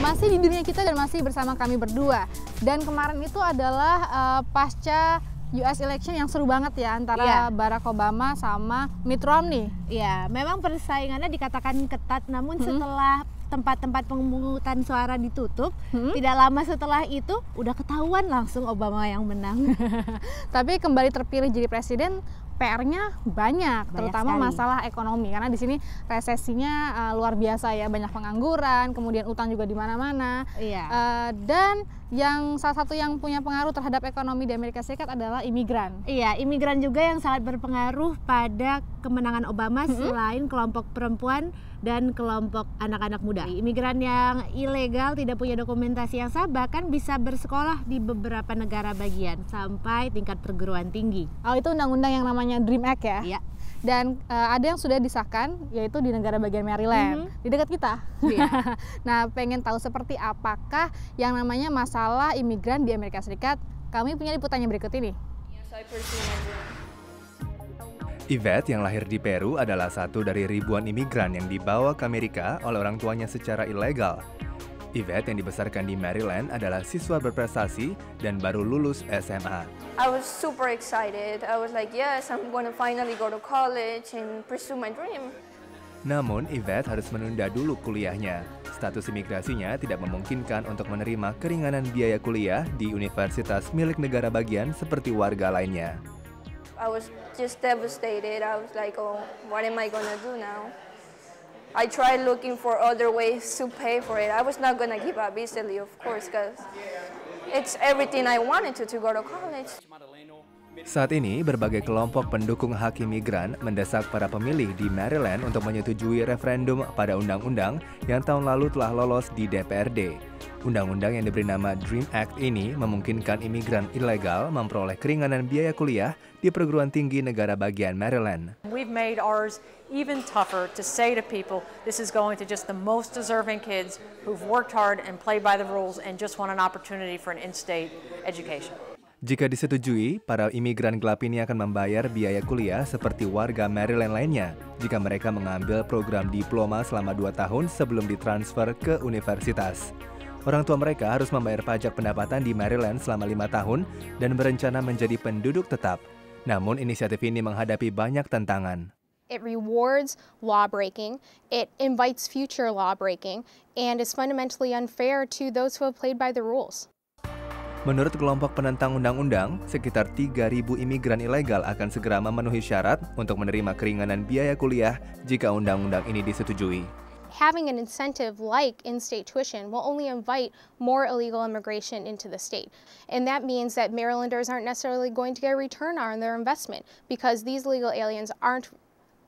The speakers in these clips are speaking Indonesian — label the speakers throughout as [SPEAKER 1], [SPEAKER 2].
[SPEAKER 1] Masih di dunia kita dan masih bersama kami berdua. Dan kemarin itu adalah pasca US election yang seru banget ya antara Barack Obama sama Mitt Romney.
[SPEAKER 2] Iya, memang persaingannya dikatakan ketat, namun setelah tempat-tempat pemungutan suara ditutup, tidak lama setelah itu udah ketahuan langsung Obama yang menang.
[SPEAKER 1] Tapi kembali terpilih jadi presiden, PR-nya banyak, terutama
[SPEAKER 2] sekali.
[SPEAKER 1] masalah ekonomi karena di sini resesinya luar biasa ya, banyak pengangguran, kemudian utang juga di mana-mana.
[SPEAKER 2] Iya.
[SPEAKER 1] Dan yang salah satu yang punya pengaruh terhadap ekonomi di Amerika Serikat adalah imigran.
[SPEAKER 2] Iya, imigran juga yang sangat berpengaruh pada kemenangan Obama selain kelompok perempuan dan kelompok anak-anak muda. Imigran yang ilegal tidak punya dokumentasi yang sah bahkan bisa bersekolah di beberapa negara bagian sampai tingkat perguruan tinggi.
[SPEAKER 1] Oh, itu undang-undang yang namanya Dream Act ya?
[SPEAKER 2] Iya.
[SPEAKER 1] Dan ada yang sudah disahkan, yaitu di negara bagian Maryland, di dekat kita.
[SPEAKER 2] Iya.
[SPEAKER 1] Nah, pengen tahu seperti apakah yang namanya masalah imigran di Amerika Serikat? Kami punya liputannya berikut ini.
[SPEAKER 3] Yvette yang lahir di Peru adalah satu dari ribuan imigran yang dibawa ke Amerika oleh orang tuanya secara ilegal. Yvette yang dibesarkan di Maryland adalah siswa berprestasi dan baru lulus SMA.
[SPEAKER 4] I was super excited. I was like, yes, I'm going to finally go to college and pursue my dream.
[SPEAKER 3] Namun, Yvette harus menunda dulu kuliahnya. Status imigrasinya tidak memungkinkan untuk menerima keringanan biaya kuliah di universitas milik negara bagian seperti warga lainnya.
[SPEAKER 4] I was just devastated. I was like, oh, what am I going to do now? I tried looking for other ways to pay for it. I was not going to give up easily, of course, because it's everything I wanted to go to college.
[SPEAKER 3] Saat ini, berbagai kelompok pendukung hak imigran mendesak para pemilih di Maryland untuk menyetujui referendum pada undang-undang yang tahun lalu telah lolos di DPRD. Undang-undang yang diberi nama Dream Act ini memungkinkan imigran ilegal memperoleh keringanan biaya kuliah di perguruan tinggi negara bagian Maryland.
[SPEAKER 5] We've made ours even tougher to say to people, this is going to just the most deserving kids who've worked hard and played by the rules and just want an opportunity for an in-state education.
[SPEAKER 3] Jika disetujui, para imigran gelap ini akan membayar biaya kuliah seperti warga Maryland lainnya jika mereka mengambil program diploma selama 2 tahun sebelum ditransfer ke universitas. Orang tua mereka harus membayar pajak pendapatan di Maryland selama 5 tahun dan berencana menjadi penduduk tetap. Namun inisiatif ini menghadapi banyak tantangan.
[SPEAKER 6] It rewards lawbreaking, it invites future lawbreaking, and is fundamentally unfair to those who have played by the rules.
[SPEAKER 3] Menurut kelompok penentang undang-undang, sekitar 3.000 imigran ilegal akan segera memenuhi syarat untuk menerima keringanan biaya kuliah jika undang-undang ini disetujui.
[SPEAKER 6] Having an incentive like in-state tuition will only invite more illegal immigration into the state. And that means that Marylanders aren't necessarily going to get a return on their investment because these illegal aliens aren't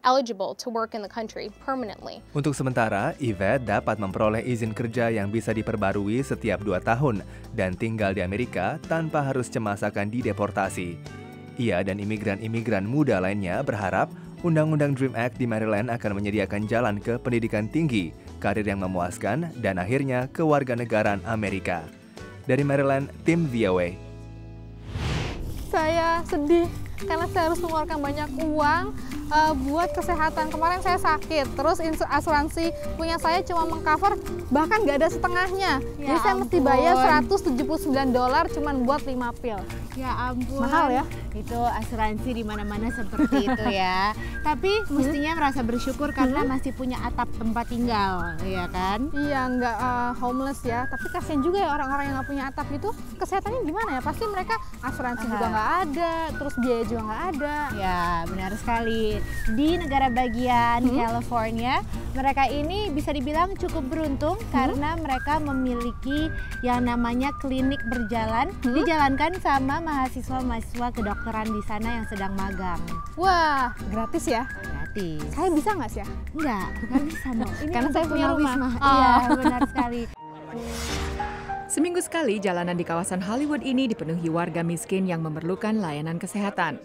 [SPEAKER 6] eligible to work in the country permanently.
[SPEAKER 3] Untuk sementara, Yvette dapat memperoleh izin kerja yang bisa diperbarui setiap 2 tahun dan tinggal di Amerika tanpa harus cemas akan dideportasi. Ia dan imigran-imigran muda lainnya berharap Undang-Undang Dream Act di Maryland akan menyediakan jalan ke pendidikan tinggi, karir yang memuaskan, dan akhirnya kewarganegaraan Amerika. Dari Maryland, tim VOA.
[SPEAKER 1] Saya sedih karena saya harus mengeluarkan banyak uang buat kesehatan. Kemarin saya sakit, terus asuransi punya saya cuma mengcover bahkan nggak ada setengahnya.
[SPEAKER 2] Ya
[SPEAKER 1] Jadi saya mesti bayar $179 cuma buat 5 pil.
[SPEAKER 2] Ya ampun.
[SPEAKER 1] Mahal ya?
[SPEAKER 2] Itu asuransi di mana-mana seperti itu ya. Tapi mestinya merasa bersyukur karena masih punya atap tempat tinggal, ya kan?
[SPEAKER 1] Iya, nggak homeless ya. Tapi kasihan juga ya orang-orang yang nggak punya atap gitu. Kesehatannya gimana ya? Pasti mereka asuransi juga nggak ada, terus biaya juga nggak ada.
[SPEAKER 2] Ya, benar sekali. Di negara bagian California, mereka ini bisa dibilang cukup beruntung karena mereka memiliki yang namanya klinik berjalan, dijalankan sama mahasiswa-mahasiswa kedokteran di sana yang sedang magang.
[SPEAKER 1] Wah, gratis ya?
[SPEAKER 2] Gratis.
[SPEAKER 1] Saya bisa nggak sih ya?
[SPEAKER 2] Nggak bisa no. Ini
[SPEAKER 1] Karena saya punya rumah.
[SPEAKER 2] Iya, benar sekali.
[SPEAKER 7] Seminggu sekali, jalanan di kawasan Hollywood ini dipenuhi warga miskin yang memerlukan layanan kesehatan.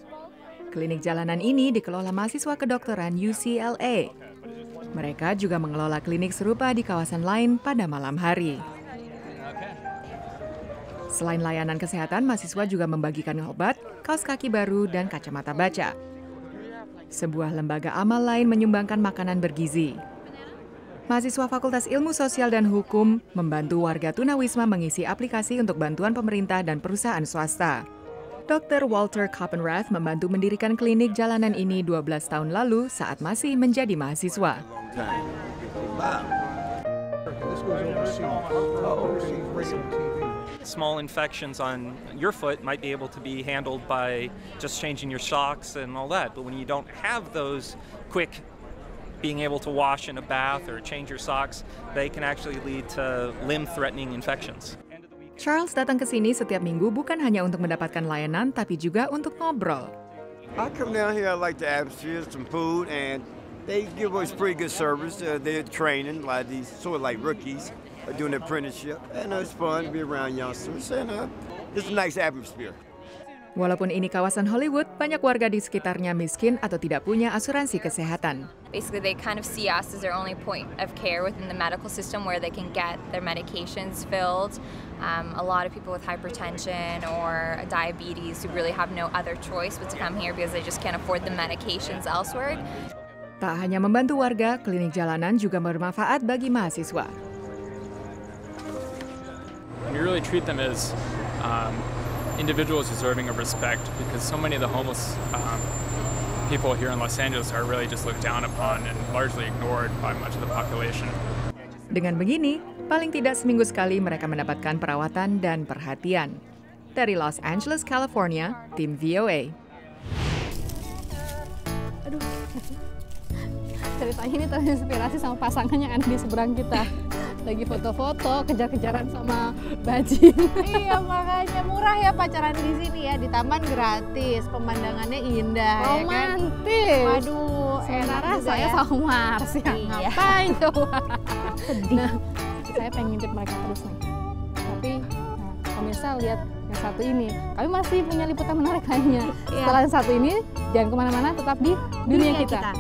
[SPEAKER 7] Klinik jalanan ini dikelola mahasiswa kedokteran UCLA. Mereka juga mengelola klinik serupa di kawasan lain pada malam hari. Selain layanan kesehatan, mahasiswa juga membagikan obat, kaos kaki baru, dan kacamata baca. Sebuah lembaga amal lain menyumbangkan makanan bergizi. Mahasiswa Fakultas Ilmu Sosial dan Hukum membantu warga tunawisma mengisi aplikasi untuk bantuan pemerintah dan perusahaan swasta. Dr. Walter Koppenrath membantu mendirikan klinik jalanan ini 12 tahun lalu saat masih menjadi mahasiswa.
[SPEAKER 8] Small infections on your foot might be able to be handled by just changing your socks and all that, but when you don't have those quick being able to wash in a bath or change your socks, they can actually lead to limb-threatening infections.
[SPEAKER 7] Charles datang ke sini setiap minggu bukan hanya untuk mendapatkan layanan, tapi juga untuk ngobrol.
[SPEAKER 9] I come down here, I like the atmosphere, some food, and they give us pretty good service. They're training, like these sort of like rookies, doing apprenticeship, and it's fun to be around youngsters, and it's a nice atmosphere.
[SPEAKER 7] Walaupun ini kawasan Hollywood, banyak warga di sekitarnya miskin atau tidak punya asuransi kesehatan.
[SPEAKER 10] Basically, they kind of see us as their only point of care within the medical system where they can get their medications filled. A lot of people with hypertension or diabetes who really have no other choice but to come here because they just can't afford the medications elsewhere.
[SPEAKER 7] Tak hanya membantu warga, klinik jalanan juga bermanfaat bagi mahasiswa.
[SPEAKER 11] We really treat them as individuals deserving of respect because so many of the homeless people here in Los Angeles are really just looked down upon and largely ignored by much of the population.
[SPEAKER 7] Dengan begini, paling tidak seminggu sekali mereka mendapatkan perawatan dan perhatian. Dari Los Angeles, California, tim VOA.
[SPEAKER 1] Aduh, ceritanya ini terinspirasi sama pasangan yang ada di seberang kita. Lagi foto-foto, kejar-kejaran sama bajing.
[SPEAKER 2] Iya, makanya murah ya pacaran di sini ya, di taman gratis, pemandangannya indah.
[SPEAKER 1] Romantis.
[SPEAKER 2] Ya kan? Waduh,
[SPEAKER 1] sementara
[SPEAKER 2] enak
[SPEAKER 1] saya
[SPEAKER 2] ya.
[SPEAKER 1] sama Mars ya,
[SPEAKER 2] Iya.
[SPEAKER 1] ngapain coba? Nah, saya pengen ngintip mereka terus nih. Tapi, pemirsa lihat yang satu ini, kami masih punya liputan menarik lainnya. Setelah yang satu ini, jangan kemana-mana, tetap di dunia kita.